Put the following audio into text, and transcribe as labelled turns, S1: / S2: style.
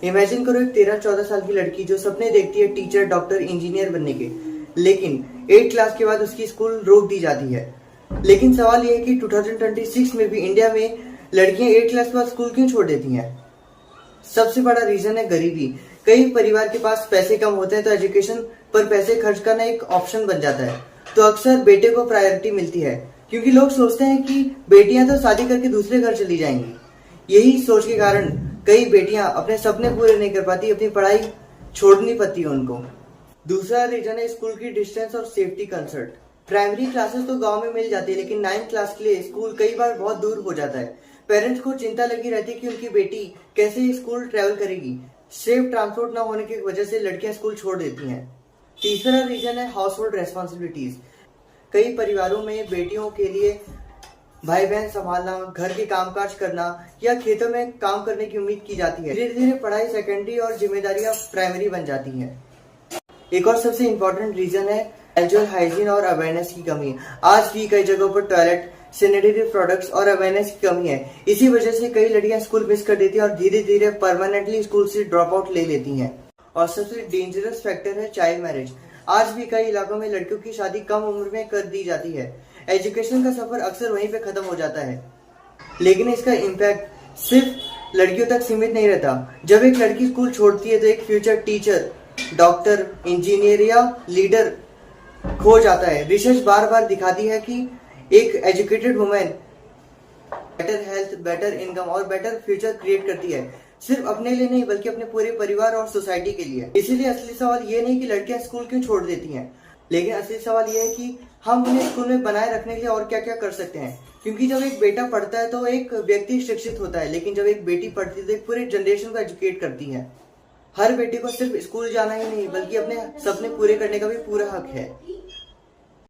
S1: Imagine करो एक 13-14 साल की लड़की जो सपने देखती है टीचर, डॉक्टर, इंजीनियर बनने के, लेकिन 8 क्लास के बाद उसकी स्कूल रोक दी जाती है। लेकिन सवाल यह है कि 2026 में भी इंडिया में लड़कियां 8 क्लास के बाद स्कूल क्यों छोड़ देती हैं? सबसे बड़ा रीजन है गरीबी। कई परिवार के पास पैसे कम होते हैं तो एजुकेशन पर पैसे खर्च करना एक ऑप्शन बन जाता है, तो अक्सर बेटे को प्रायोरिटी मिलती है क्योंकि लोग सोचते हैं कि बेटियां तो शादी करके दूसरे घर चली जाएंगी। यही सोच के कारण कई बेटियां अपने सपने पूरे नहीं कर पाती, अपनी पढ़ाई छोड़नी पड़ती है उनको। दूसरा रीजन है स्कूल की डिस्टेंस और सेफ्टी कंसर्न। प्राइमरी क्लासेस तो गांव में मिल जाती है, लेकिन 9th क्लास के लिए स्कूल कई बार बहुत दूर हो जाता है। पेरेंट्स को चिंता लगी रहती है कि उनकी बेटी कैसे स्कूल ट्रेवल करेगी। सेफ ट्रांसपोर्ट न होने की वजह से लड़कियां स्कूल छोड़ देती हैं। तीसरा रीजन है हाउस होल्ड रेस्पॉन्सिबिलिटीज। कई परिवारों में बेटियों के लिए भाई बहन संभालना, घर के कामकाज करना या खेतों में काम करने की उम्मीद की जाती है। धीरे धीरे पढ़ाई सेकेंडरी और जिम्मेदारियां प्राइमरी बन जाती हैं। एक और सबसे इम्पोर्टेंट रीजन है कैजुअल हाइजीन और अवेयरनेस की कमी। आज भी कई जगहों पर टॉयलेट, सैनिटरी प्रोडक्ट्स और अवेयरनेस की कमी है। इसी वजह से कई लड़कियां स्कूल मिस कर देती हैं और धीरे धीरे परमानेंटली स्कूल से ड्रॉप आउट ले लेती हैं। और सबसे डेंजरस फैक्टर है चाइल्ड मैरिज। आज भी कई इलाकों में लड़कियों की शादी कम उम्र में कर दी जाती है। एजुकेशन का सफर अक्सर वहीं पे खत्म हो जाता है, लेकिन इसका इम्पैक्ट सिर्फ लड़कियों तक सीमित नहीं रहता। जब एक लड़की स्कूल छोड़ती है तो एक फ्यूचर टीचर, डॉक्टर, इंजीनियर या लीडर खो जाता है। रिसर्च बार बार दिखाती है कि एक educated women better health, better income और बेटर फ्यूचर क्रिएट करती है, सिर्फ अपने लिए नहीं बल्कि अपने पूरे परिवार और सोसाइटी के लिए। इसीलिए असली सवाल ये नहीं कि लड़कियां स्कूल क्यों छोड़ देती हैं, लेकिन असली सवाल ये है कि हम उन्हें स्कूल में बनाए रखने के लिए और क्या क्या कर सकते हैं। क्योंकि जब एक बेटा पढ़ता है तो एक व्यक्ति शिक्षित होता है, लेकिन जब एक बेटी पढ़ती है तो एक पूरे जनरेशन को एजुकेट करती है। हर बेटी को सिर्फ स्कूल जाना ही नहीं बल्कि अपने सपने पूरे करने का भी पूरा हक है।